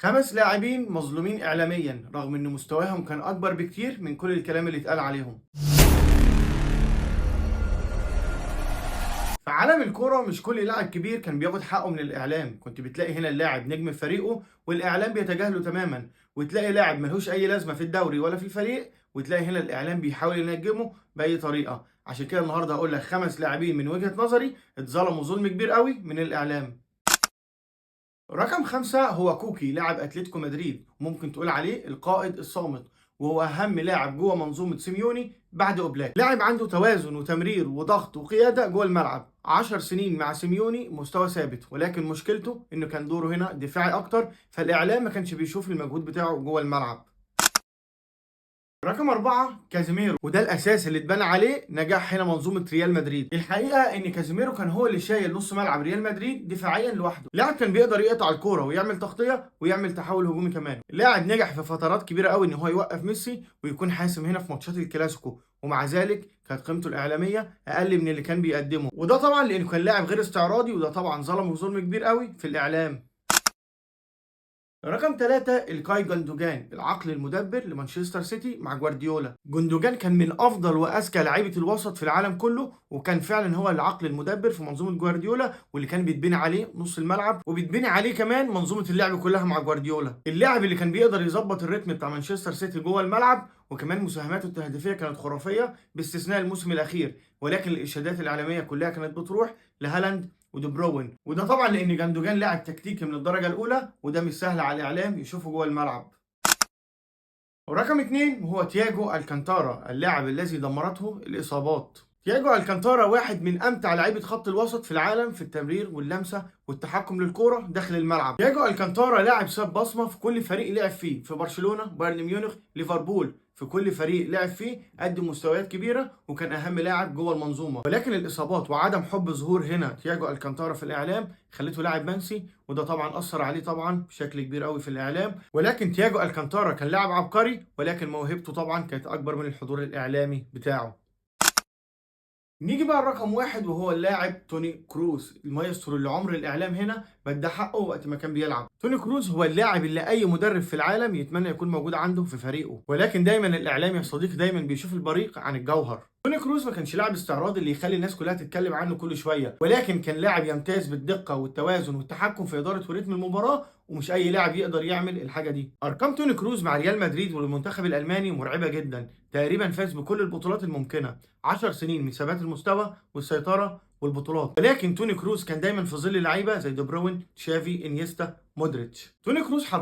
5 لاعبين مظلومين إعلاميًا رغم إن مستواهم كان أكبر بكتير من كل الكلام اللي اتقال عليهم. في عالم الكورة مش كل لاعب كبير كان بياخد حقه من الإعلام، كنت بتلاقي هنا اللاعب نجم فريقه والإعلام بيتجاهله تمامًا، وتلاقي لاعب ملهوش أي لازمة في الدوري ولا في الفريق وتلاقي هنا الإعلام بيحاول ينجمه بأي طريقة. عشان كده النهارده هاقول لك 5 لاعبين من وجهة نظري اتظلموا ظلم كبير أوي من الإعلام. رقم 5 هو كوكي لاعب أتلتيكو مدريد، وممكن تقول عليه القائد الصامت، وهو أهم لاعب جوه منظومة سيميوني بعد أوبلاك. لاعب عنده توازن وتمرير وضغط وقيادة جوه الملعب. 10 سنين مع سيميوني مستوى ثابت، ولكن مشكلته إنه كان دوره هنا دفاعي أكتر، فالإعلام ما كانش بيشوف المجهود بتاعه جوه الملعب. رقم 4 كازيميرو، وده الأساس اللي اتبنى عليه نجاح هنا منظومة ريال مدريد. الحقيقة إن كازيميرو كان هو اللي شايل نص ملعب ريال مدريد دفاعيا لوحده، لاعب كان بيقدر يقطع الكورة ويعمل تغطية ويعمل تحول هجومي كمان. اللاعب نجح في فترات كبيرة قوي إن هو يوقف ميسي ويكون حاسم هنا في ماتشات الكلاسيكو، ومع ذلك كانت قيمته الإعلامية أقل من اللي كان بيقدمه، وده طبعا لأنه كان لاعب غير استعراضي، وده طبعا ظلمه ظلم كبير قوي في الإعلام. رقم 3 الكاي جندوجان، العقل المدبر لمانشستر سيتي مع جوارديولا. جندوجان كان من افضل واذكى لعيبه الوسط في العالم كله، وكان فعلا هو العقل المدبر في منظومه جوارديولا، واللي كان بيتبني عليه نص الملعب وبيتبني عليه كمان منظومه اللعب كلها مع جوارديولا. اللاعب اللي كان بيقدر يظبط الريتم بتاع مانشستر سيتي جوه الملعب، وكمان مساهماته التهديفيه كانت خرافيه باستثناء الموسم الاخير، ولكن الاشادات الاعلاميه كلها كانت بتروح لهالاند ودي بروين، وده طبعا لان جندوجان لاعب تكتيكي من الدرجه الاولى، وده مش سهل على الاعلام يشوفه جوه الملعب. ورقم 2 وهو تياجو الكانتارا، اللاعب الذي دمرته الاصابات. تياجو الكانتارا واحد من امتع لعيبه خط الوسط في العالم في التمرير واللمسه والتحكم للكوره داخل الملعب. تياجو الكانتارا لاعب ساب بصمه في كل فريق لعب فيه، في برشلونه، بايرن ميونخ، ليفربول، في كل فريق لعب فيه قدم مستويات كبيره وكان اهم لاعب جوه المنظومه، ولكن الاصابات وعدم حب ظهور هنا تياجو الكانتارا في الاعلام خلته لاعب منسي، وده طبعا اثر عليه طبعا بشكل كبير قوي في الاعلام. ولكن تياجو الكانتارا كان لاعب عبقري، ولكن موهبته طبعا كانت اكبر من الحضور الاعلامي بتاعه. نيجي بقى لرقم 1 وهو اللاعب توني كروس، المايسترو اللي عمر الإعلام هنا ما ادى حقه وقت ما كان بيلعب. توني كروس هو اللاعب اللي أي مدرب في العالم يتمنى يكون موجود عنده في فريقه، ولكن دايما الإعلام يا صديقي دايما بيشوف البريق عن الجوهر. توني كروس ما كانش لاعب استعراضي اللي يخلي الناس كلها تتكلم عنه كل شوية، ولكن كان لاعب يمتاز بالدقة والتوازن والتحكم في إدارة وريتم المباراة، ومش أي لاعب يقدر يعمل الحاجة دي. أرقام توني كروس مع ريال مدريد والمنتخب الألماني مرعبة جدا، تقريبا فاز بكل البطولات الممكنة، 10 سنين من ثبات المستوى والسيطرة والبطولات. ولكن توني كروس كان دايما في ظل لعيبة زي دي بروين، تشافي، انيستا، مودريتش. توني كروس